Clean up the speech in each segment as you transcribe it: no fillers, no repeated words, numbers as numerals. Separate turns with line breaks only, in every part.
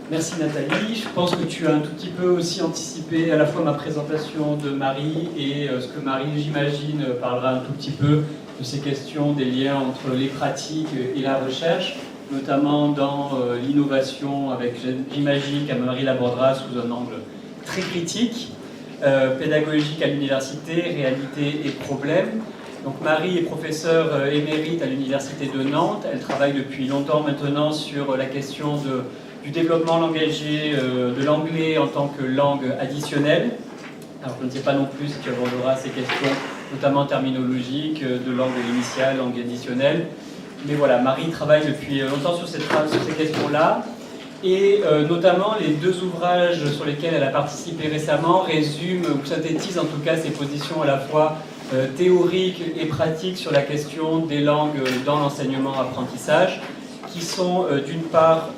Merci Nathalie. Je pense que tu as un tout petit peu aussi anticipé à la fois ma présentation de Marie et ce que Marie, j'imagine, parlera un tout petit peu de ces questions des liens entre les pratiques et la recherche, notamment dans l'innovation avec, j'imagine qu'Anne-Marie l'abordera sous un angle très critique, pédagogique à l'université, réalité et problème. Donc Marie est professeure émérite à l'université de Nantes. Elle travaille depuis longtemps maintenant sur la question du développement langagier de l'anglais en tant que langue additionnelle. Alors je ne sais pas non plus si tu aborderas ces questions, notamment terminologiques, de langue initiale, langue additionnelle. Mais voilà, Marie travaille depuis longtemps sur ces questions-là. Et notamment les deux ouvrages sur lesquels elle a participé récemment résument ou synthétisent en tout cas ses positions à la fois théoriques et pratiques sur la question des langues dans l'enseignement-apprentissage, qui sont d'une part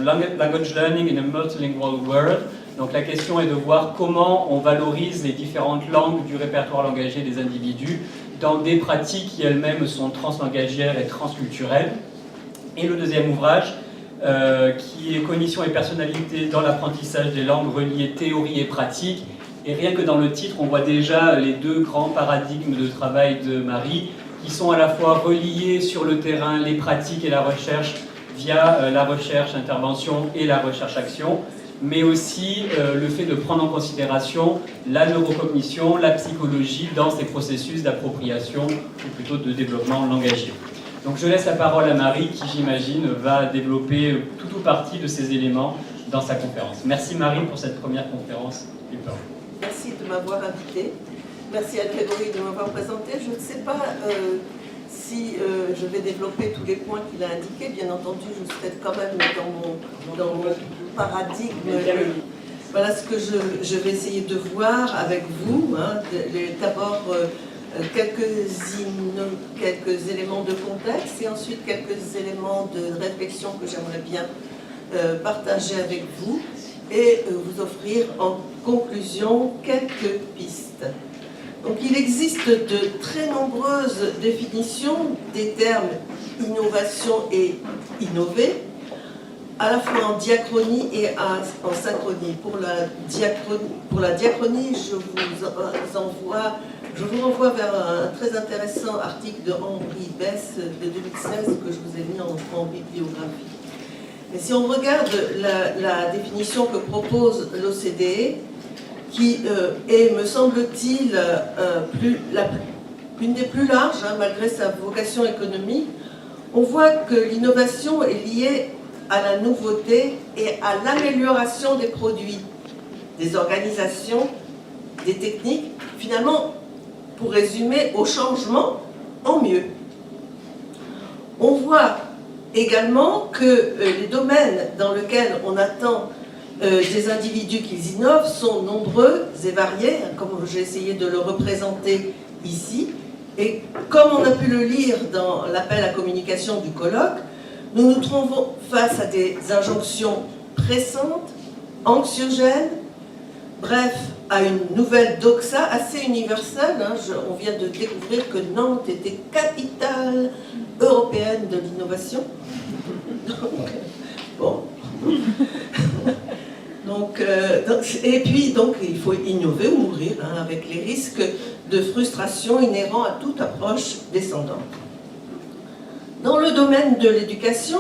Language Learning in a Multilingual World. Donc la question est de voir comment on valorise les différentes langues du répertoire langagier des individus dans des pratiques qui elles-mêmes sont translangagières et transculturelles. Et le deuxième ouvrage, qui est Cognition et personnalité dans l'apprentissage des langues reliées théorie et pratique. Et rien que dans le titre, on voit déjà les deux grands paradigmes de travail de Marie, qui sont à la fois reliés sur le terrain, les pratiques et la recherche, via la recherche-intervention et la recherche-action, mais aussi le fait de prendre en considération la neurocognition, la psychologie dans ces processus d'appropriation, ou plutôt de développement langagier. Donc je laisse la parole à Marie, qui j'imagine va développer tout ou partie de ces éléments dans sa conférence. Merci Marie pour cette première conférence.
Merci de m'avoir invité. Merci à Grégory de m'avoir présenté. Je ne sais pas si je vais développer tous les points qu'il a indiqués. Bien entendu, je serai quand même dans mon paradigme. Voilà ce que je vais essayer de voir avec vous. Hein. D'abord, quelques éléments de contexte et ensuite quelques éléments de réflexion que j'aimerais bien partager avec vous et vous offrir en conclusion quelques pistes. Donc il existe de très nombreuses définitions des termes innovation et innover, à la fois en diachronie et en synchronie. Pour la diachronie, je vous renvoie vers un très intéressant article de Henri Besse de 2016 que je vous ai mis en bibliographie. Mais si on regarde la définition que propose l'OCDE, qui est, me semble-t-il, une des plus larges, hein, malgré sa vocation économique, on voit que l'innovation est liée à la nouveauté et à l'amélioration des produits, des organisations, des techniques, finalement, pour résumer, au changement en mieux. On voit également que les domaines dans lesquels on attend des individus qu'ils innovent sont nombreux et variés, comme j'ai essayé de le représenter ici. Et comme on a pu le lire dans l'appel à communication du colloque, nous nous trouvons face à des injonctions pressantes, anxiogènes, bref, à une nouvelle doxa assez universelle. Hein. On vient de découvrir que Nantes était capitale européenne de l'innovation. Bon. Et puis, il faut innover ou mourir, hein, avec les risques de frustration inhérents à toute approche descendante. Dans le domaine de l'éducation,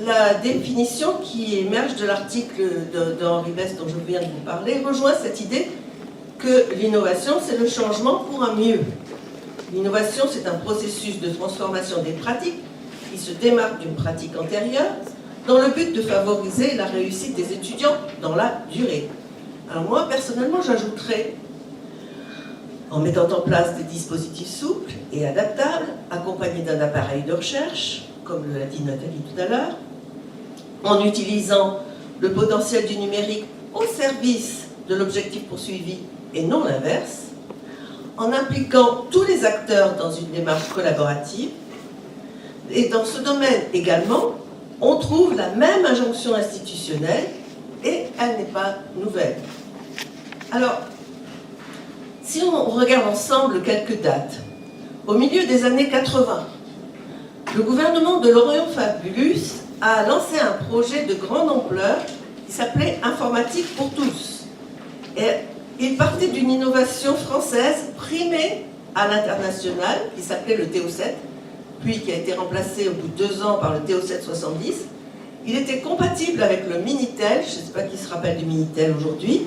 la définition qui émerge de l'article d'Henri Besse dont je viens de vous parler rejoint cette idée que l'innovation, c'est le changement pour un mieux. L'innovation, c'est un processus de transformation des pratiques qui se démarque d'une pratique antérieure dans le but de favoriser la réussite des étudiants dans la durée. Alors moi, personnellement, j'ajouterais, en mettant en place des dispositifs souples et adaptables, accompagnés d'un appareil de recherche, comme l'a dit Nathalie tout à l'heure, en utilisant le potentiel du numérique au service de l'objectif poursuivi et non l'inverse, en impliquant tous les acteurs dans une démarche collaborative. Et dans ce domaine également, on trouve la même injonction institutionnelle et elle n'est pas nouvelle. Alors, si on regarde ensemble quelques dates, au milieu des années 80, le gouvernement de Laurent Fabius a lancé un projet de grande ampleur qui s'appelait Informatique pour tous. Et il partait d'une innovation française primée à l'international, qui s'appelait le TO7, puis qui a été remplacé au bout de 2 ans par le TO7 70. Il était compatible avec le Minitel, je ne sais pas qui se rappelle du Minitel aujourd'hui,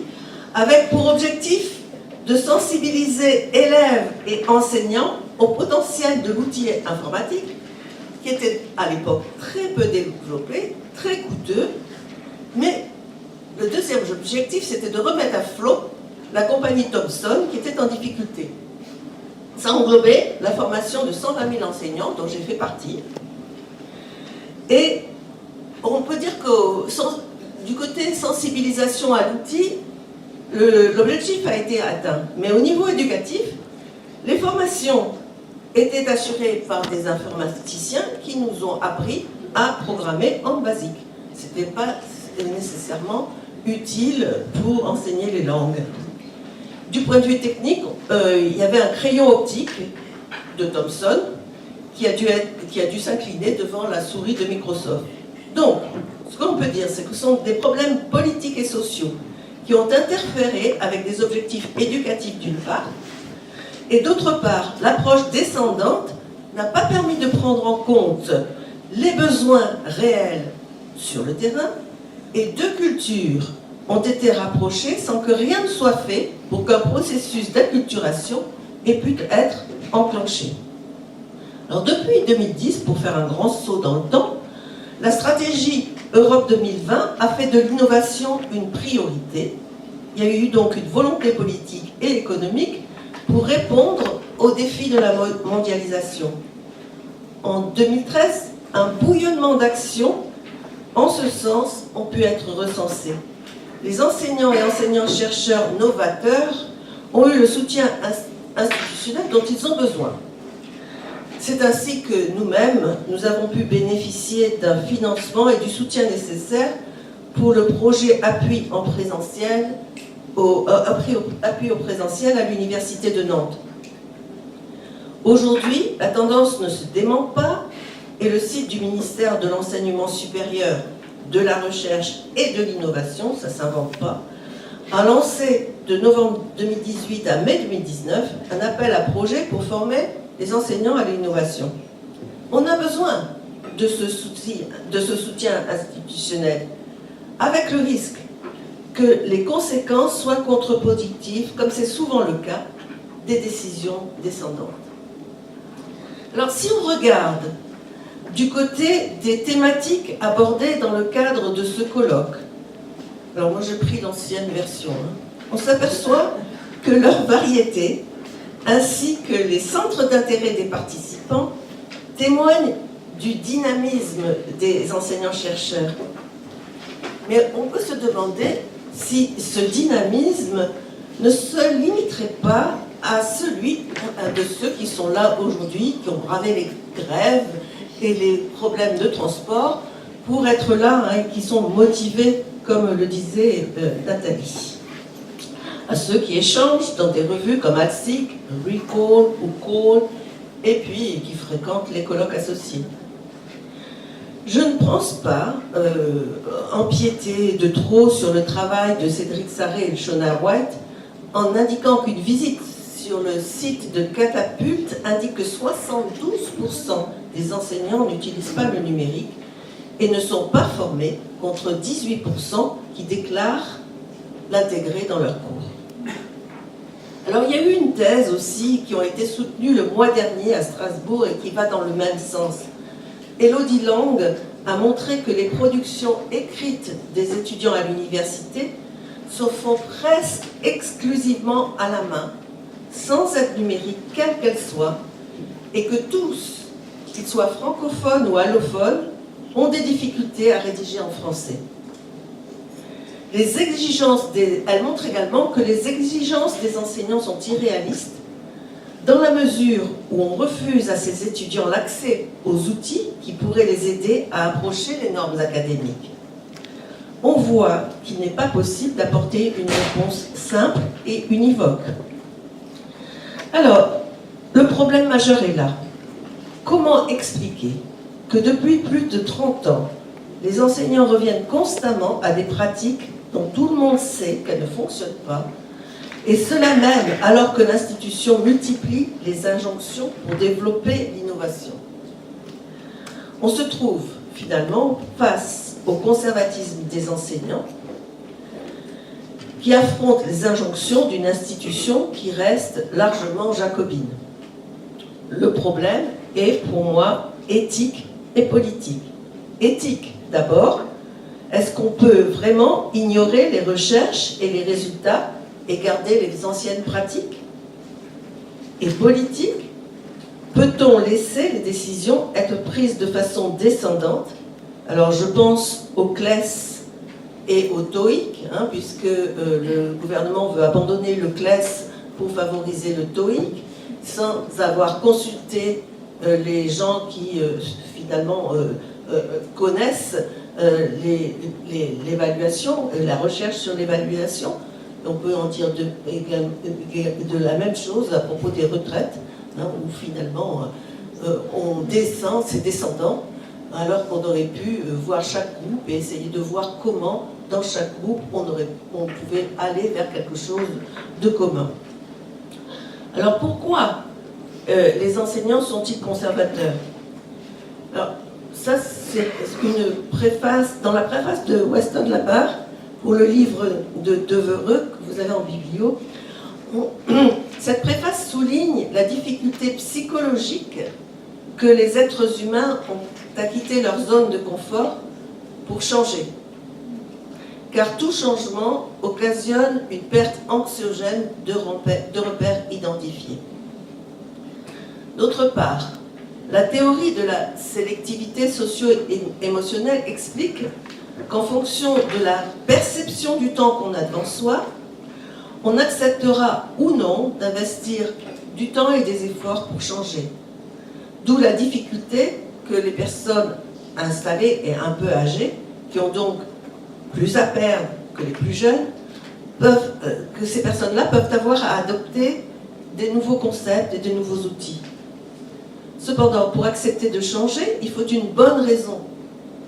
avec pour objectif de sensibiliser élèves et enseignants au potentiel de l'outil informatique, qui était à l'époque très peu développé, très coûteux, mais le deuxième objectif, c'était de remettre à flot la compagnie Thomson, qui était en difficulté. Ça englobait la formation de 120 000 enseignants, dont j'ai fait partie. Et on peut dire que du côté sensibilisation à l'outil, l'objectif a été atteint. Mais au niveau éducatif, les formations étaient assurées par des informaticiens qui nous ont appris à programmer en basique. C'était pas nécessairement utile pour enseigner les langues. Du point de vue technique, il y avait un crayon optique de Thomson qui a dû s'incliner devant la souris de Microsoft. Donc, ce qu'on peut dire, c'est que ce sont des problèmes politiques et sociaux qui ont interféré avec des objectifs éducatifs d'une part, et d'autre part, l'approche descendante n'a pas permis de prendre en compte les besoins réels sur le terrain, et deux cultures ont été rapprochées sans que rien ne soit fait pour qu'un processus d'acculturation ait pu être enclenché. Alors depuis 2010, pour faire un grand saut dans le temps, la stratégie Europe 2020 a fait de l'innovation une priorité. Il y a eu donc une volonté politique et économique pour répondre aux défis de la mondialisation. En 2013, un bouillonnement d'actions en ce sens ont pu être recensés. Les enseignants et enseignants-chercheurs novateurs ont eu le soutien institutionnel dont ils ont besoin. C'est ainsi que nous-mêmes, nous avons pu bénéficier d'un financement et du soutien nécessaire pour le projet appui au présentiel à l'Université de Nantes. Aujourd'hui, la tendance ne se dément pas et le site du ministère de l'Enseignement supérieur, de la Recherche et de l'Innovation, ça ne s'invente pas, a lancé de novembre 2018 à mai 2019 un appel à projet pour former les enseignants à l'innovation. On a besoin de ce soutien institutionnel, avec le risque que les conséquences soient contre-productives, comme c'est souvent le cas, des décisions descendantes. Alors si on regarde du côté des thématiques abordées dans le cadre de ce colloque, alors moi j'ai pris l'ancienne version, on s'aperçoit que leur variété, ainsi que les centres d'intérêt des participants, témoignent du dynamisme des enseignants-chercheurs. Mais on peut se demander si ce dynamisme ne se limiterait pas à celui de ceux qui sont là aujourd'hui, qui ont bravé les grèves et les problèmes de transport pour être là, et qui sont motivés, comme le disait Nathalie. À ceux qui échangent dans des revues comme ALSIC, Recall ou Call, et puis qui fréquentent les colloques associés. Je ne pense pas empiéter de trop sur le travail de Cédric Sarré et Shona White en indiquant qu'une visite sur le site de Catapulte indique que 72% des enseignants n'utilisent pas le numérique et ne sont pas formés, contre 18% qui déclarent l'intégrer dans leur cours. Alors il y a eu une thèse aussi qui a été soutenue le mois dernier à Strasbourg et qui va dans le même sens. Elodie Lang a montré que les productions écrites des étudiants à l'université se font presque exclusivement à la main, sans aide numérique quelle qu'elle soit, et que tous, qu'ils soient francophones ou allophones, ont des difficultés à rédiger en français. Elle montre également que les exigences des enseignants sont irréalistes dans la mesure où on refuse à ces étudiants l'accès aux outils qui pourraient les aider à approcher les normes académiques. On voit qu'il n'est pas possible d'apporter une réponse simple et univoque. Alors, le problème majeur est là. Comment expliquer que depuis plus de 30 ans, les enseignants reviennent constamment à des pratiques dont tout le monde sait qu'elles ne fonctionnent pas, et cela même alors que l'institution multiplie les injonctions pour développer l'innovation. On se trouve finalement face au conservatisme des enseignants qui affrontent les injonctions d'une institution qui reste largement jacobine. Le problème est pour moi éthique et politique. Éthique d'abord, est-ce qu'on peut vraiment ignorer les recherches et les résultats et garder les anciennes pratiques? Et politique, peut-on laisser les décisions être prises de façon descendante? Alors je pense au CLES et au TOEIC, puisque le gouvernement veut abandonner le CLES pour favoriser le TOEIC, sans avoir consulté les gens qui finalement connaissent l'évaluation, la recherche sur l'évaluation. On peut en dire de la même chose à propos des retraites, où finalement on descend, c'est descendant, alors qu'on aurait pu voir chaque groupe et essayer de voir comment, dans chaque groupe, on pouvait aller vers quelque chose de commun. Alors pourquoi les enseignants sont-ils conservateurs? Alors, ça, c'est une préface, dans la préface de Weston Labarre, pour le livre de Devereux, que vous avez en biblio, cette préface souligne la difficulté psychologique que les êtres humains ont à quitter leur zone de confort pour changer. Car tout changement occasionne une perte anxiogène de repères identifiés. D'autre part, la théorie de la sélectivité socio-émotionnelle explique qu'en fonction de la perception du temps qu'on a devant soi, on acceptera ou non d'investir du temps et des efforts pour changer. D'où la difficulté que les personnes installées et un peu âgées, qui ont donc plus à perdre que les plus jeunes, que ces personnes-là peuvent avoir à adopter des nouveaux concepts et des nouveaux outils. Cependant, pour accepter de changer, il faut une bonne raison.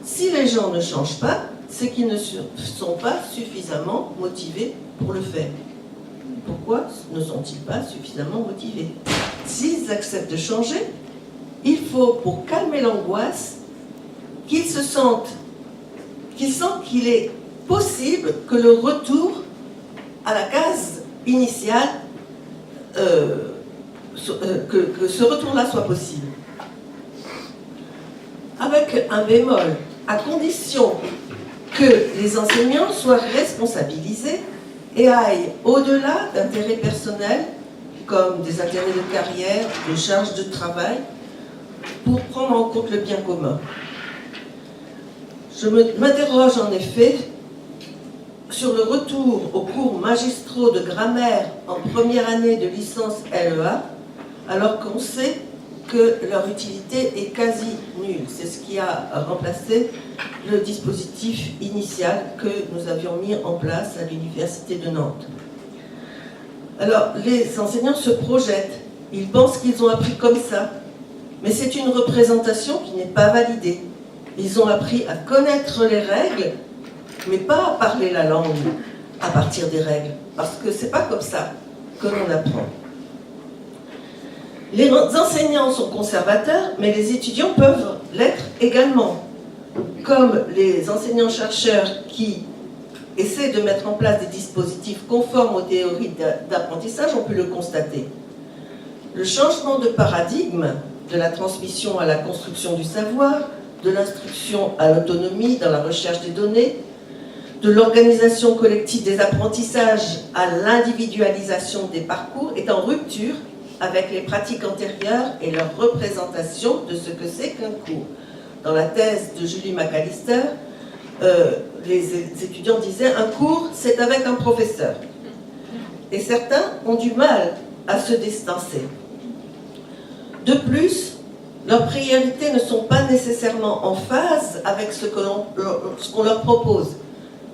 Si les gens ne changent pas, c'est qu'ils ne sont pas suffisamment motivés pour le faire. Pourquoi ne sont-ils pas suffisamment motivés? S'ils acceptent de changer, il faut, pour calmer l'angoisse, qu'ils sentent qu'il est possible que le retour à la case initiale, que ce retour-là soit possible. Avec un bémol, à condition que les enseignants soient responsabilisés et aillent au-delà d'intérêts personnels, comme des intérêts de carrière, de charges de travail, pour prendre en compte le bien commun. Je m'interroge en effet sur le retour aux cours magistraux de grammaire en première année de licence LEA, alors qu'on sait que leur utilité est quasi nulle. C'est ce qui a remplacé le dispositif initial que nous avions mis en place à l'Université de Nantes. Alors, les enseignants se projettent, ils pensent qu'ils ont appris comme ça, mais c'est une représentation qui n'est pas validée. Ils ont appris à connaître les règles, mais pas à parler la langue à partir des règles, parce que c'est pas comme ça que l'on apprend. Les enseignants sont conservateurs, mais les étudiants peuvent l'être également. Comme les enseignants-chercheurs qui essaient de mettre en place des dispositifs conformes aux théories d'apprentissage, on peut le constater. Le changement de paradigme de la transmission à la construction du savoir, de l'instruction à l'autonomie dans la recherche des données, de l'organisation collective des apprentissages à l'individualisation des parcours est en rupture avec les pratiques antérieures et leur représentation de ce que c'est qu'un cours. Dans la thèse de Julie McAllister, les étudiants disaient « un cours, c'est avec un professeur ». Et certains ont du mal à se distancer. De plus, leurs priorités ne sont pas nécessairement en phase avec ce qu'on leur propose.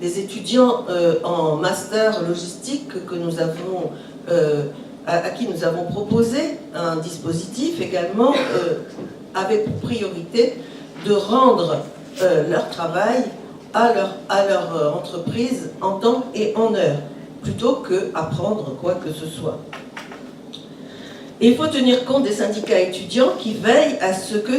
Les étudiants en master logistique que nous avons, à qui nous avons proposé un dispositif également, avaient pour priorité de rendre leur travail à leur entreprise en temps et en heure, plutôt qu'apprendre quoi que ce soit. Et il faut tenir compte des syndicats étudiants qui veillent à ce que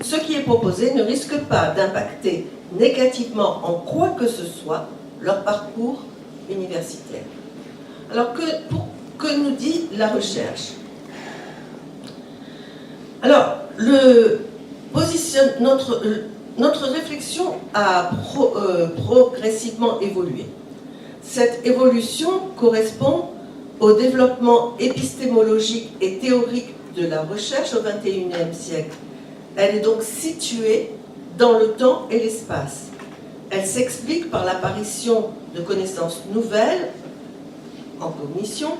ce qui est proposé ne risque pas d'impacter négativement en quoi que ce soit leur parcours universitaire. Alors, que nous dit la recherche? Alors, notre réflexion a progressivement évolué. Cette évolution correspond au développement épistémologique et théorique de la recherche au XXIe siècle. Elle est donc située dans le temps et l'espace. Elle s'explique par l'apparition de connaissances nouvelles en cognition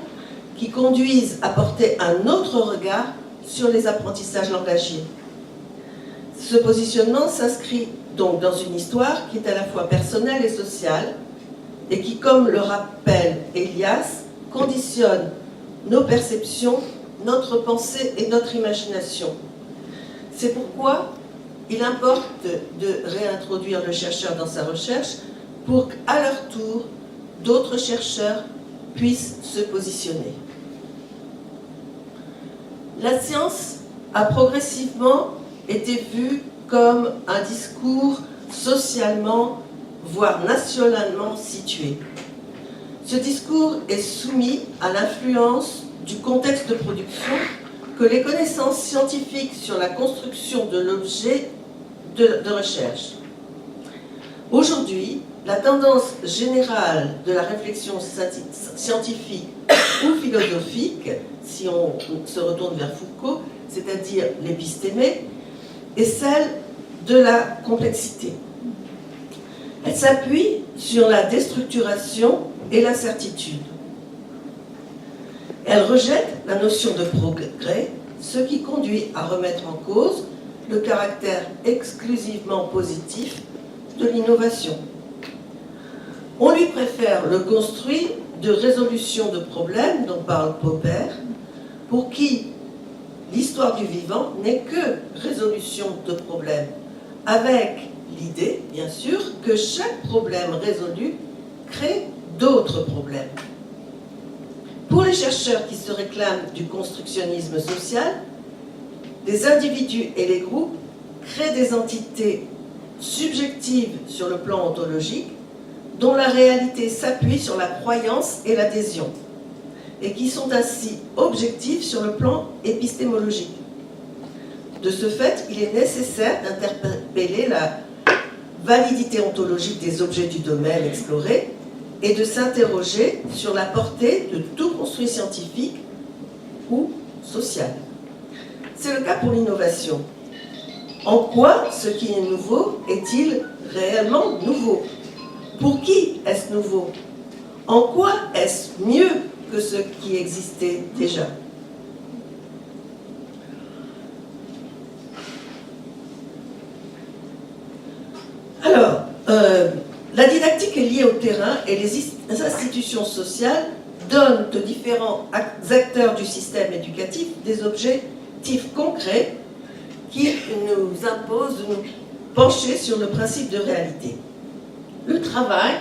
qui conduisent à porter un autre regard sur les apprentissages langagiers. Ce positionnement s'inscrit donc dans une histoire qui est à la fois personnelle et sociale et qui, comme le rappelle Elias, conditionne nos perceptions, notre pensée et notre imagination. C'est pourquoi il importe de réintroduire le chercheur dans sa recherche pour qu'à leur tour, d'autres chercheurs puissent se positionner. La science a progressivement été vue comme un discours socialement, voire nationalement situé. Ce discours est soumis à l'influence du contexte de production que les connaissances scientifiques sur la construction de l'objet de recherche. Aujourd'hui, la tendance générale de la réflexion scientifique ou philosophique, si on se retourne vers Foucault, c'est-à-dire l'épistémé, est celle de la complexité. Elle s'appuie sur la déstructuration et l'incertitude. Elle rejette la notion de progrès, ce qui conduit à remettre en cause le caractère exclusivement positif de l'innovation. On lui préfère le construit de résolution de problèmes dont parle Popper, pour qui l'histoire du vivant n'est que résolution de problèmes, avec l'idée, bien sûr, que chaque problème résolu crée d'autres problèmes. Pour les chercheurs qui se réclament du constructionnisme social, les individus et les groupes créent des entités subjectives sur le plan ontologique, dont la réalité s'appuie sur la croyance et l'adhésion, et qui sont ainsi objectives sur le plan épistémologique. De ce fait, il est nécessaire d'interpeller la validité ontologique des objets du domaine exploré et de s'interroger sur la portée de tout construit scientifique ou social. C'est le cas pour l'innovation. En quoi ce qui est nouveau est-il réellement nouveau? Pour qui est-ce nouveau? En quoi est-ce mieux que ce qui existait déjà? Alors, la didactique est liée au terrain et les institutions sociales donnent aux différents acteurs du système éducatif des objectifs concrets qui nous imposent de nous pencher sur le principe de réalité. Le travail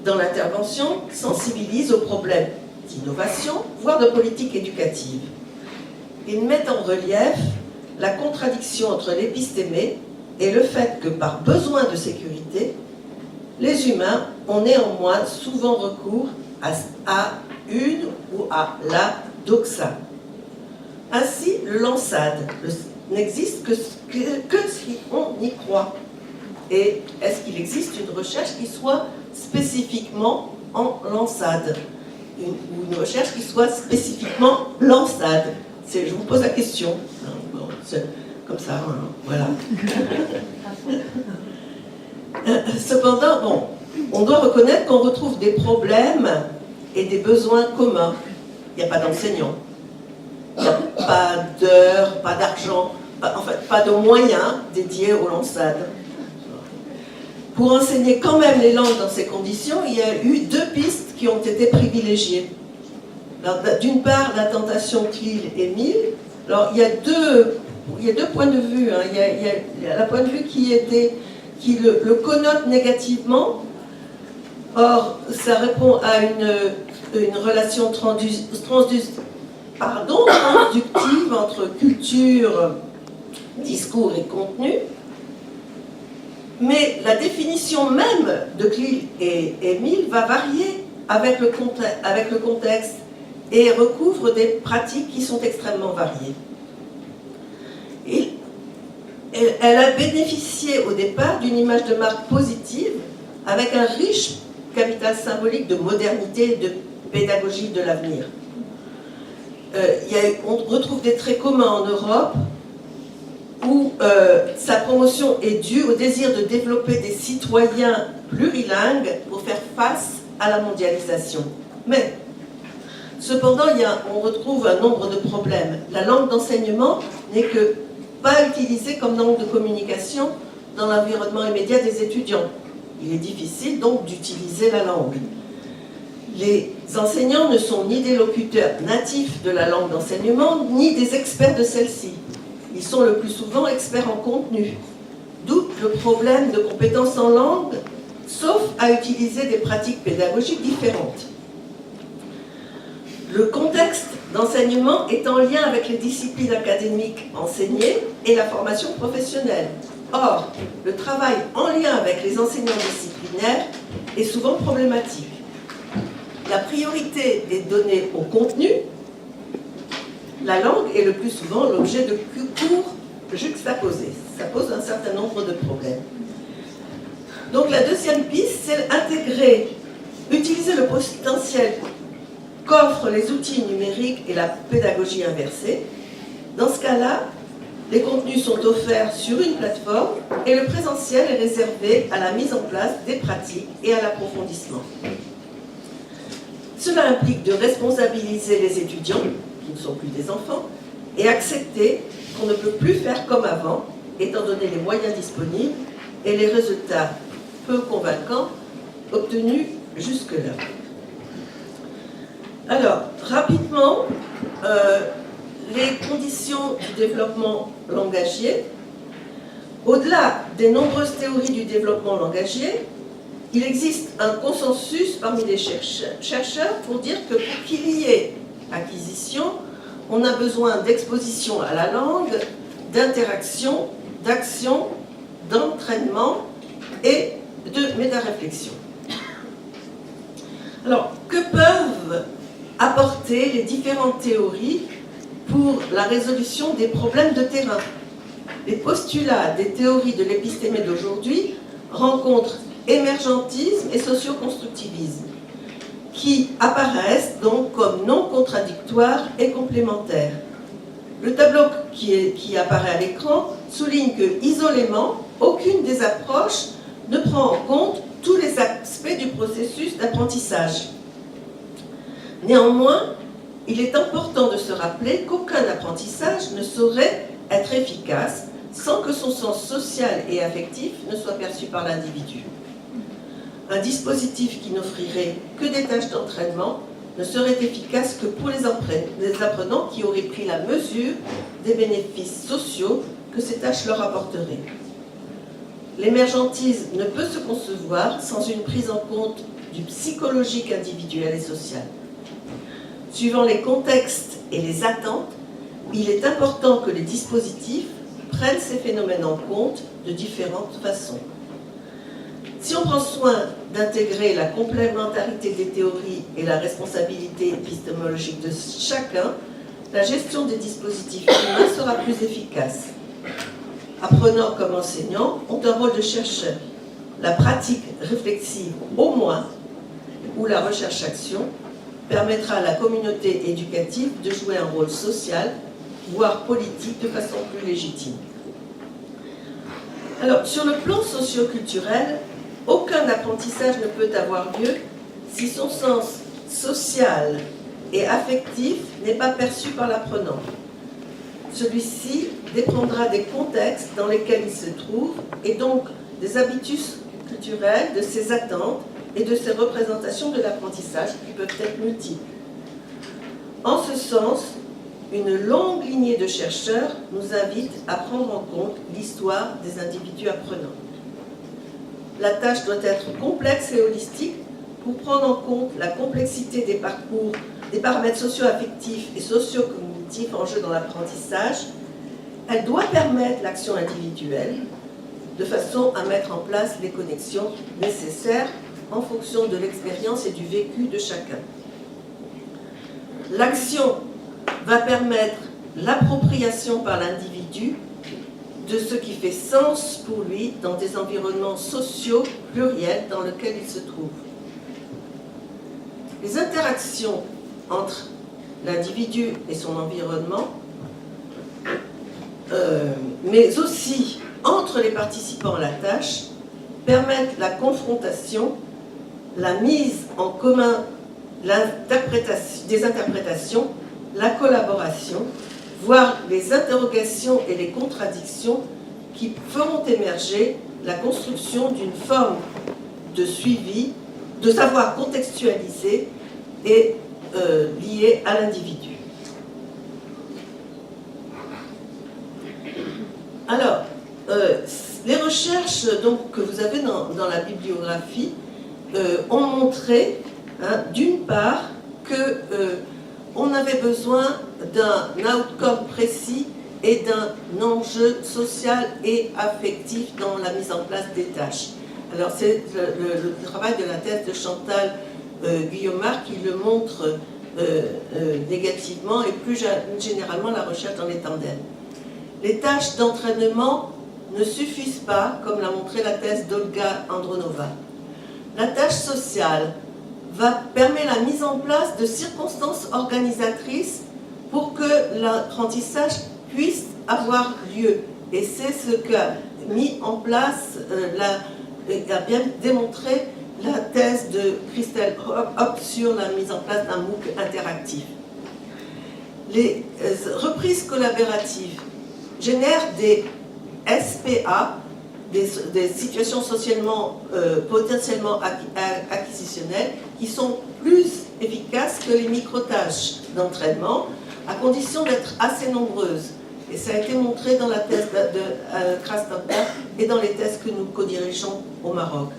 dans l'intervention sensibilise aux problèmes d'innovation, voire de politique éducative. Il met en relief la contradiction entre l'épistémé et le fait que, par besoin de sécurité, les humains ont néanmoins souvent recours à une ou à la doxa. Ainsi, le Lansade n'existe que si on y croit. Et est-ce qu'il existe une recherche qui soit spécifiquement en Lansade, ou une recherche qui soit spécifiquement Lansade? Je vous pose la question. Bon, comme ça, voilà. Cependant, bon, on doit reconnaître qu'on retrouve des problèmes et des besoins communs. Il n'y a pas d'enseignants, il n'y a pas d'heures, pas d'argent, en fait, pas de moyens dédiés aux Lansades. Pour enseigner quand même les langues dans ces conditions, il y a eu deux pistes qui ont été privilégiées. D'une part, la tentation Clile-Émile. Alors, il y a deux points de vue. Hein. Il y a la point de vue qui qui le connote négativement. Or, ça répond à une relation transductive entre culture, discours et contenu. Mais la définition même de Cleal et Mill va varier avec le contexte et recouvre des pratiques qui sont extrêmement variées. Elle a bénéficié au départ d'une image de marque positive avec un riche capital symbolique de modernité et de pédagogie de l'avenir. On retrouve des traits communs en Europe où sa promotion est due au désir de développer des citoyens plurilingues pour faire face à la mondialisation. Mais, cependant, on retrouve un nombre de problèmes. La langue d'enseignement n'est que pas utilisée comme langue de communication dans l'environnement immédiat des étudiants. Il est difficile donc d'utiliser la langue. Les enseignants ne sont ni des locuteurs natifs de la langue d'enseignement, ni des experts de celle-ci. Ils sont le plus souvent experts en contenu. D'où le problème de compétences en langue, sauf à utiliser des pratiques pédagogiques différentes. Le contexte d'enseignement est en lien avec les disciplines académiques enseignées et la formation professionnelle. Or, le travail en lien avec les enseignants disciplinaires est souvent problématique. La priorité est donnée au contenu. La langue est le plus souvent l'objet de cours juxtaposés. Ça pose un certain nombre de problèmes. Donc la deuxième piste, c'est utiliser le potentiel qu'offrent les outils numériques et la pédagogie inversée. Dans ce cas-là, les contenus sont offerts sur une plateforme et le présentiel est réservé à la mise en place des pratiques et à l'approfondissement. Cela implique de responsabiliser les étudiants, qui ne sont plus des enfants, et accepter qu'on ne peut plus faire comme avant, étant donné les moyens disponibles et les résultats peu convaincants obtenus jusque-là. Alors, rapidement, les conditions du développement langagier. Au-delà des nombreuses théories du développement langagier, il existe un consensus parmi les chercheurs pour dire que pour qu'il y ait acquisition, on a besoin d'exposition à la langue, d'interaction, d'action, d'entraînement et de méta-réflexion. Alors, que peuvent apporter les différentes théories pour la résolution des problèmes de terrain? Les postulats des théories de l'épistémé d'aujourd'hui rencontrent émergentisme et socioconstructivisme, qui apparaissent donc comme non contradictoires et complémentaires. Le tableau qui apparaît à l'écran souligne que, isolément, aucune des approches ne prend en compte tous les aspects du processus d'apprentissage. Néanmoins, il est important de se rappeler qu'aucun apprentissage ne saurait être efficace sans que son sens social et affectif ne soit perçu par l'individu. Un dispositif qui n'offrirait que des tâches d'entraînement ne serait efficace que pour les apprenants qui auraient pris la mesure des bénéfices sociaux que ces tâches leur apporteraient. L'émergentisme ne peut se concevoir sans une prise en compte du psychologique individuel et social. Suivant les contextes et les attentes, il est important que les dispositifs prennent ces phénomènes en compte de différentes façons. Si on prend soin d'intégrer la complémentarité des théories et la responsabilité épistémologique de chacun, la gestion des dispositifs humains sera plus efficace. Apprenants comme enseignants ont un rôle de chercheur. La pratique réflexive, au moins, ou la recherche-action, permettra à la communauté éducative de jouer un rôle social, voire politique, de façon plus légitime. Alors, sur le plan socio-culturel, aucun apprentissage ne peut avoir lieu si son sens social et affectif n'est pas perçu par l'apprenant. Celui-ci dépendra des contextes dans lesquels il se trouve et donc des habitudes culturelles, de ses attentes et de ses représentations de l'apprentissage qui peuvent être multiples. En ce sens, une longue lignée de chercheurs nous invite à prendre en compte l'histoire des individus apprenants. la tâche doit être complexe et holistique pour prendre en compte la complexité des parcours, des paramètres socio-affectifs et socio-cognitifs en jeu dans l'apprentissage. Elle doit permettre l'action individuelle de façon à mettre en place les connexions nécessaires en fonction de l'expérience et du vécu de chacun. L'action va permettre l'appropriation par l'individu de ce qui fait sens pour lui dans des environnements sociaux pluriels dans lesquels il se trouve. Les interactions entre l'individu et son environnement, mais aussi entre les participants à la tâche, permettent la confrontation, la mise en commun des interprétations, la collaboration, voire les interrogations et les contradictions qui feront émerger la construction d'une forme de suivi, de savoir contextualisé et lié à l'individu. Alors, les recherches donc, que vous avez dans la bibliographie ont montré, d'une part, qu'on avait besoin d'un outcome précis et d'un enjeu social et affectif dans la mise en place des tâches. Alors c'est le travail de la thèse de Chantal Guillaumard qui le montre négativement et plus généralement la recherche dans les tandems. Les tâches d'entraînement ne suffisent pas, comme l'a montré la thèse d'Olga Andronova. La tâche sociale permet la mise en place de circonstances organisatrices pour que l'apprentissage puisse avoir lieu. Et c'est ce qu'a mis en place, a bien démontré la thèse de Christelle Hopp sur la mise en place d'un MOOC interactif. Les reprises collaboratives génèrent des SPA, des situations socialement potentiellement acquisitionnelles qui sont plus efficaces que les micro-tâches d'entraînement, à condition d'être assez nombreuses. Et ça a été montré dans la thèse de Krastanka et dans les thèses que nous co-dirigeons au Maroc.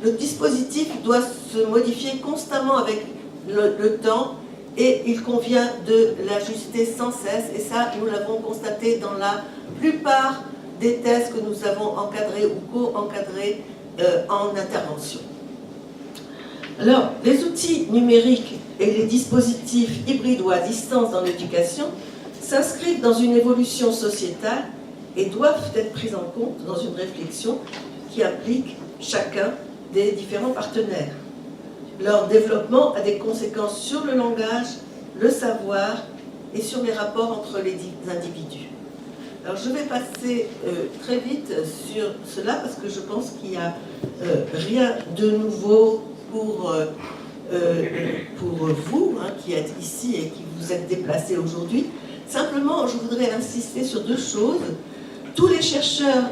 Le dispositif doit se modifier constamment avec le temps et il convient de l'ajuster sans cesse. Et ça, nous l'avons constaté dans la plupart des thèses que nous avons encadrées ou co-encadrées en intervention. Alors, les outils numériques et les dispositifs hybrides ou à distance dans l'éducation s'inscrivent dans une évolution sociétale et doivent être pris en compte dans une réflexion qui implique chacun des différents partenaires. Leur développement a des conséquences sur le langage, le savoir et sur les rapports entre les individus. Alors je vais passer très vite sur cela parce que je pense qu'il n'y a rien de nouveau pour vous qui êtes ici et qui vous êtes déplacés aujourd'hui. Simplement, je voudrais insister sur deux choses. Tous les chercheurs,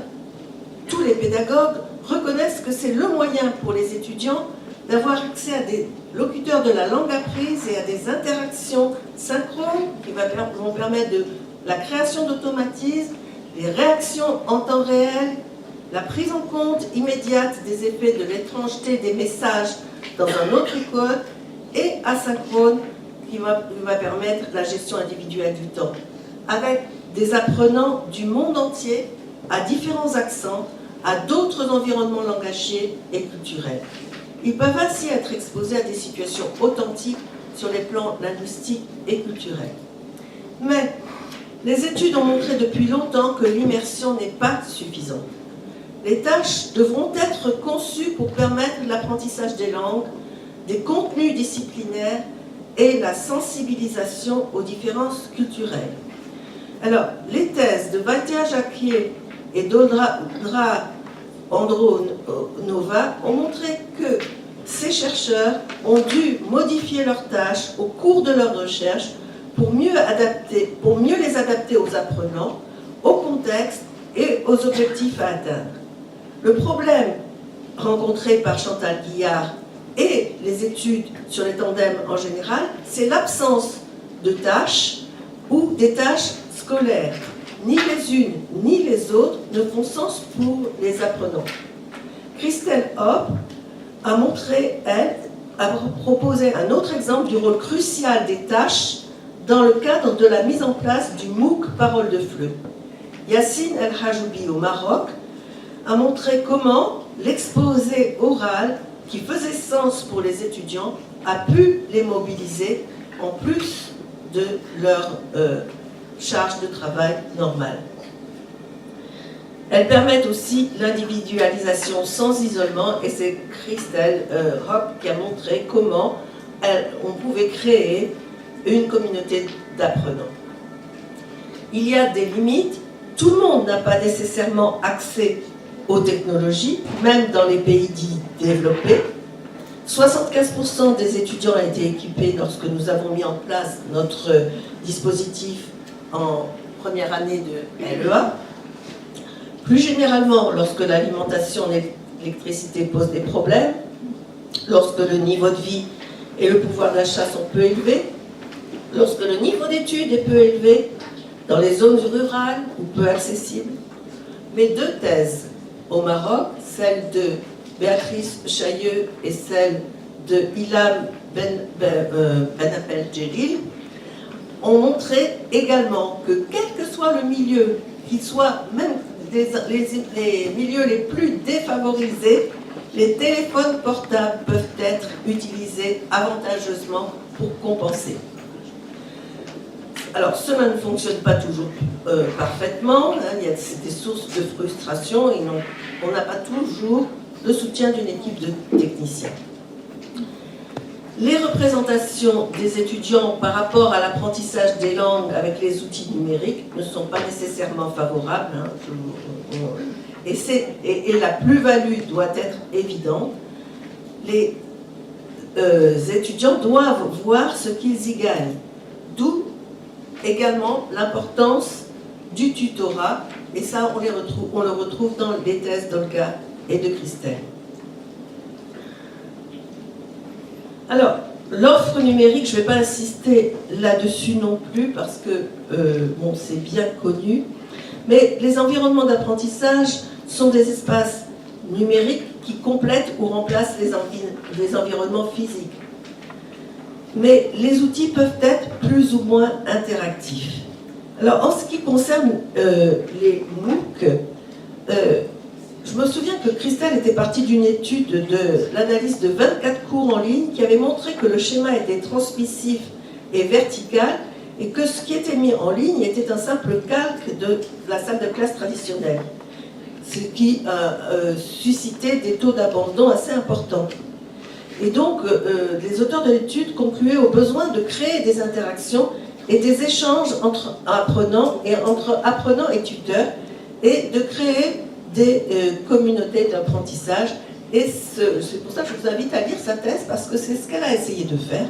tous les pédagogues reconnaissent que c'est le moyen pour les étudiants d'avoir accès à des locuteurs de la langue apprise et à des interactions synchrones qui vont permettre de la création d'automatismes, les réactions en temps réel, la prise en compte immédiate des effets de l'étrangeté des messages dans un autre code et asynchrone qui va permettre la gestion individuelle du temps, avec des apprenants du monde entier à différents accents, à d'autres environnements langagiers et culturels. Ils peuvent ainsi être exposés à des situations authentiques sur les plans linguistiques et culturels. Mais les études ont montré depuis longtemps que l'immersion n'est pas suffisante. Les tâches devront être conçues pour permettre l'apprentissage des langues, des contenus disciplinaires et la sensibilisation aux différences culturelles. Alors, les thèses de Vaidya Jacquier et d'Audra Andronova ont montré que ces chercheurs ont dû modifier leurs tâches au cours de leurs recherches pour mieux les adapter aux apprenants, au contexte et aux objectifs à atteindre. Le problème rencontré par Chantal Guillard et les études sur les tandems en général, c'est l'absence de tâches ou des tâches scolaires. Ni les unes ni les autres ne font sens pour les apprenants. Christelle Hoppe a montré, elle, a proposé un autre exemple du rôle crucial des tâches dans le cadre de la mise en place du MOOC Parole de Fleu. Yassine El Hajoubi au Maroc a montré comment l'exposé oral qui faisait sens pour les étudiants a pu les mobiliser en plus de leur charge de travail normale. Elles permettent aussi l'individualisation sans isolement et c'est Christelle Hoppe qui a montré comment on pouvait créer une communauté d'apprenants. Il y a des limites, tout le monde n'a pas nécessairement accès aux technologies, même dans les pays dits développés. 75% des étudiants ont été équipés lorsque nous avons mis en place notre dispositif en première année de LEA. Plus généralement, lorsque l'alimentation en électricité pose des problèmes, lorsque le niveau de vie et le pouvoir d'achat sont peu élevés, lorsque le niveau d'études est peu élevé, dans les zones rurales ou peu accessibles. Mes deux thèses au Maroc, celle de Béatrice Chailleux et celle de Ilham Benabel Djelil, ont montré également que quel que soit le milieu, qu'il soit même les milieux les plus défavorisés, les téléphones portables peuvent être utilisés avantageusement pour compenser. Alors, cela ne fonctionne pas toujours parfaitement, hein, il y a des sources de frustration et on n'a pas toujours le soutien d'une équipe de techniciens. Les représentations des étudiants par rapport à l'apprentissage des langues avec les outils numériques ne sont pas nécessairement favorables, hein, et la plus-value doit être évidente. Les étudiants doivent voir ce qu'ils y gagnent, d'où également l'importance du tutorat, et ça on le retrouve dans les thèses d'Olga et de Christelle. Alors, l'offre numérique, je ne vais pas insister là-dessus non plus parce que bon, c'est bien connu, mais les environnements d'apprentissage sont des espaces numériques qui complètent ou remplacent les environnements physiques. Mais les outils peuvent être plus ou moins interactifs. Alors, en ce qui concerne les MOOC, je me souviens que Christelle était partie d'une étude de l'analyse de 24 cours en ligne qui avait montré que le schéma était transmissif et vertical et que ce qui était mis en ligne était un simple calque de la salle de classe traditionnelle, ce qui a suscité des taux d'abandon assez importants. Et donc, les auteurs de l'étude concluaient au besoin de créer des interactions et des échanges entre apprenants et tuteurs et de créer des communautés d'apprentissage. Et c'est pour ça que je vous invite à lire sa thèse, parce que c'est ce qu'elle a essayé de faire,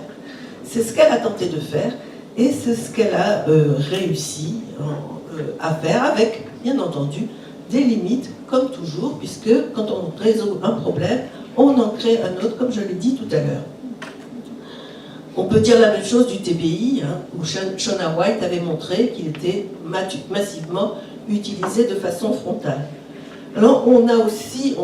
c'est ce qu'elle a tenté de faire, et c'est ce qu'elle a réussi à faire, avec, bien entendu, des limites, comme toujours, puisque quand on résout un problème, on en crée un autre, comme je l'ai dit tout à l'heure. On peut dire la même chose du TBI, hein, où Shona White avait montré qu'il était massivement utilisé de façon frontale. Alors, on a aussi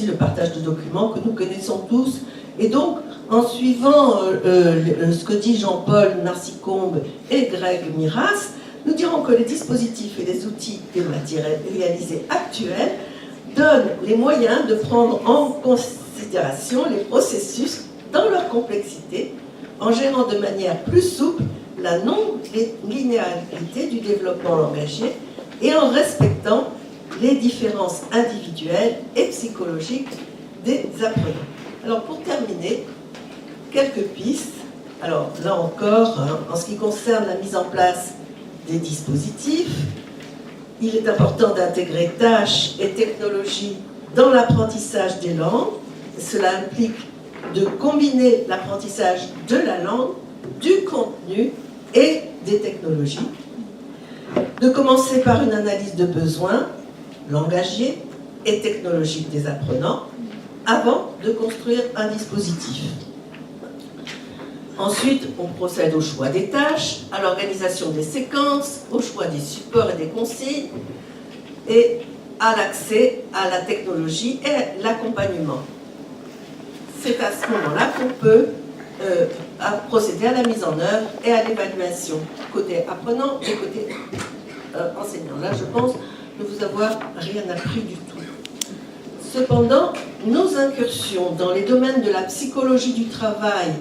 le partage de documents que nous connaissons tous. Et donc, en suivant ce que dit Jean-Paul Narcicombe et Greg Miras, nous dirons que les dispositifs et les outils dématérialisés actuels donnent les moyens de prendre en considération les processus dans leur complexité, en gérant de manière plus souple la non-linéarité du développement langagier et en respectant les différences individuelles et psychologiques des apprenants. Alors pour terminer, quelques pistes. Alors là encore, hein, en ce qui concerne la mise en place des dispositifs, il est important d'intégrer tâches et technologies dans l'apprentissage des langues. Cela implique de combiner l'apprentissage de la langue, du contenu et des technologies. De commencer par une analyse de besoins langagier et technologique des apprenants avant de construire un dispositif. Ensuite, on procède au choix des tâches, à l'organisation des séquences, au choix des supports et des consignes. Et à l'accès à la technologie et l'accompagnement. C'est à ce moment-là qu'on peut procéder à la mise en œuvre et à l'évaluation, côté apprenant et côté enseignant. Là, je pense ne vous avoir rien appris du tout. Cependant, nos incursions dans les domaines de la psychologie du travail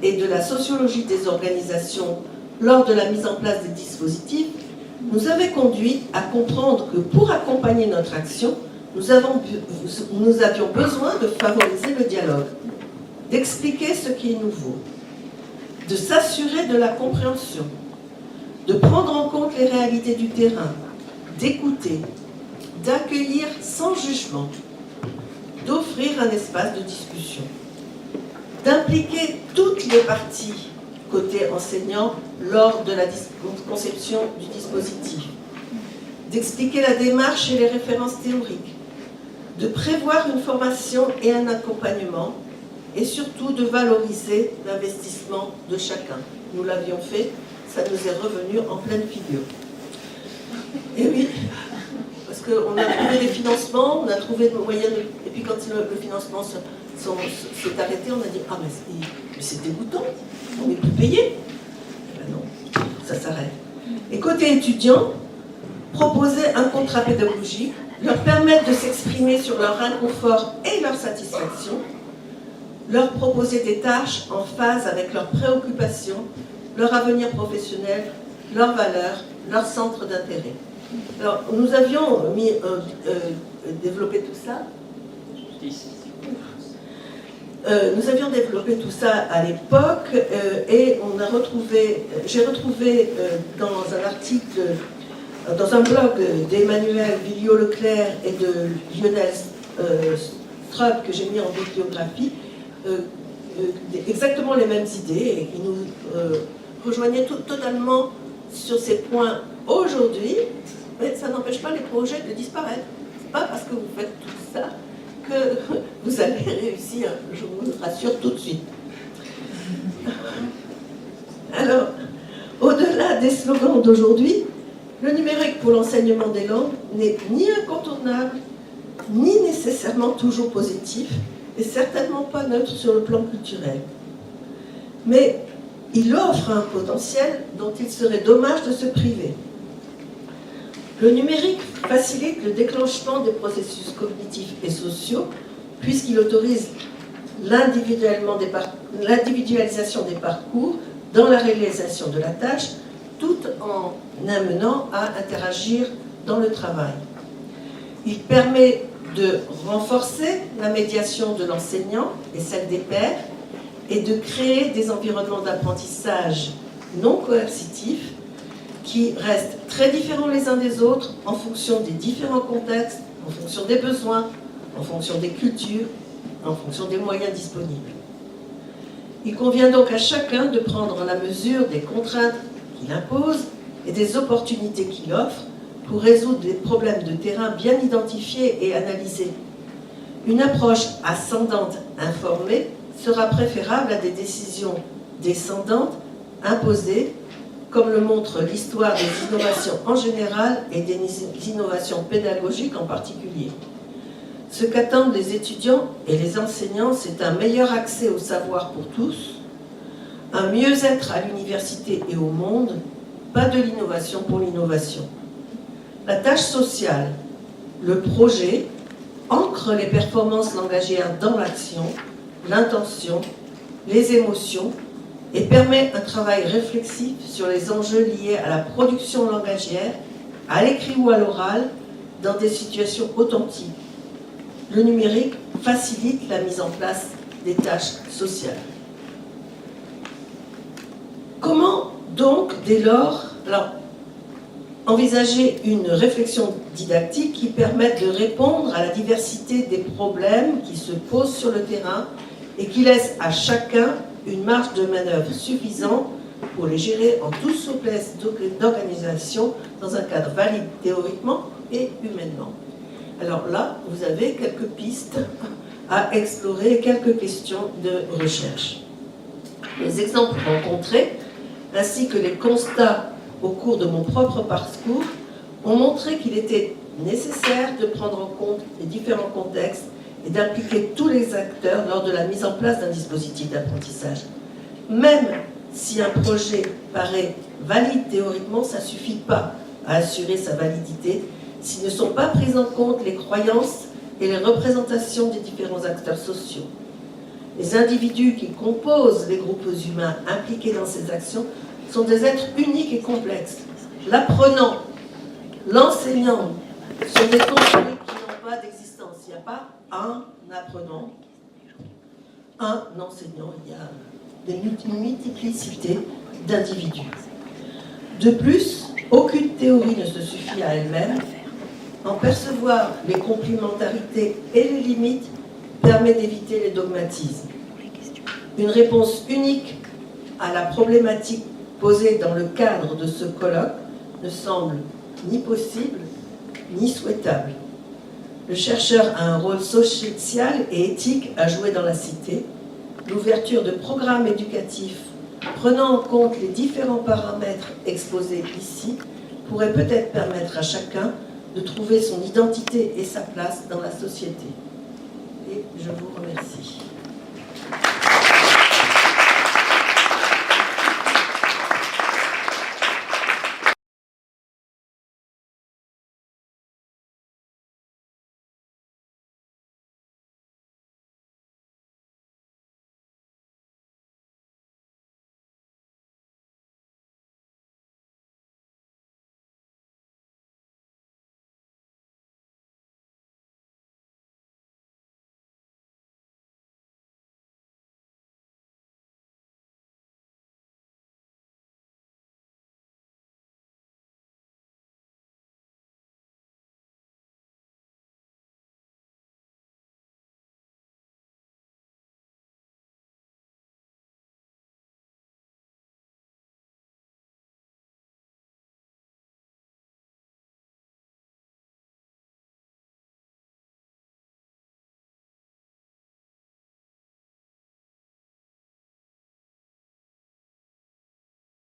et de la sociologie des organisations lors de la mise en place des dispositifs nous avaient conduit à comprendre que pour accompagner notre action, nous avions besoin de favoriser le dialogue, d'expliquer ce qui est nouveau, de s'assurer de la compréhension, de prendre en compte les réalités du terrain, d'écouter, d'accueillir sans jugement, d'offrir un espace de discussion, d'impliquer toutes les parties côté enseignant lors de la conception du dispositif, d'expliquer la démarche et les références théoriques, de prévoir une formation et un accompagnement, et surtout de valoriser l'investissement de chacun. Nous l'avions fait, ça nous est revenu en pleine figure. Et oui, parce qu'on a trouvé des financements, on a trouvé des moyens, et puis quand le financement s'est arrêté, on a dit « Ah, mais c'est dégoûtant, on n'est plus payé. » Ben non, ça s'arrête. Et côté étudiants, proposer un contrat pédagogique, leur permettre de s'exprimer sur leur inconfort et leur satisfaction, leur proposer des tâches en phase avec leurs préoccupations, leur avenir professionnel, leurs valeurs, leur centre d'intérêt. Alors, nous avions développé tout ça. Nous avions développé tout ça à l'époque et j'ai retrouvé dans un article, dans un blog d'Emmanuel Villot-Leclerc et de Lionel Strub que j'ai mis en bibliographie, exactement les mêmes idées et qui nous rejoignaient totalement sur ces points aujourd'hui, mais ça n'empêche pas les projets de disparaître. C'est pas parce que vous faites tout ça que vous allez réussir, je vous le rassure tout de suite. Alors, au-delà des slogans d'aujourd'hui, le numérique pour l'enseignement des langues n'est ni incontournable, ni nécessairement toujours positif, et certainement pas neutre sur le plan culturel. Mais il offre un potentiel dont il serait dommage de se priver. Le numérique facilite le déclenchement des processus cognitifs et sociaux puisqu'il autorise l'individualisation des parcours dans la réalisation de la tâche tout en amenant à interagir dans le travail. Il permet de renforcer la médiation de l'enseignant et celle des pairs et de créer des environnements d'apprentissage non coercitifs qui restent très différents les uns des autres en fonction des différents contextes, en fonction des besoins, en fonction des cultures, en fonction des moyens disponibles. Il convient donc à chacun de prendre la mesure des contraintes qu'il impose et des opportunités qu'il offre pour résoudre des problèmes de terrain bien identifiés et analysés. Une approche ascendante informée sera préférable à des décisions descendantes imposées, comme le montre l'histoire des innovations en général et des innovations pédagogiques en particulier. Ce qu'attendent les étudiants et les enseignants, c'est un meilleur accès au savoir pour tous, un mieux-être à l'université et au monde, pas de l'innovation pour l'innovation. La tâche sociale, le projet, ancre les performances langagières dans l'action, l'intention, les émotions et permet un travail réflexif sur les enjeux liés à la production langagière, à l'écrit ou à l'oral, dans des situations authentiques. Le numérique facilite la mise en place des tâches sociales. Comment donc, dès lors, envisager une réflexion didactique qui permette de répondre à la diversité des problèmes qui se posent sur le terrain et qui laisse à chacun une marge de manœuvre suffisante pour les gérer en toute souplesse d'organisation dans un cadre valide théoriquement et humainement. Alors là, vous avez quelques pistes à explorer, quelques questions de recherche. Les exemples rencontrés, ainsi que les constats au cours de mon propre parcours, ont montré qu'il était nécessaire de prendre en compte les différents contextes et d'impliquer tous les acteurs lors de la mise en place d'un dispositif d'apprentissage. Même si un projet paraît valide théoriquement, ça ne suffit pas à assurer sa validité s'ils ne sont pas pris en compte les croyances et les représentations des différents acteurs sociaux. Les individus qui composent les groupes humains impliqués dans ces actions sont des êtres uniques et complexes. L'apprenant, l'enseignant sont des construits qui n'ont pas d'existence. Il n'y a pas un apprenant, un enseignant, il y a une multiplicité d'individus. De plus, aucune théorie ne se suffit à elle-même. En percevoir les complémentarités et les limites permet d'éviter les dogmatismes. Une réponse unique à la problématique posée dans le cadre de ce colloque ne semble ni possible ni souhaitable. Le chercheur a un rôle social et éthique à jouer dans la cité. L'ouverture de programmes éducatifs prenant en compte les différents paramètres exposés ici pourrait peut-être permettre à chacun de trouver son identité et sa place dans la société. Et je vous remercie.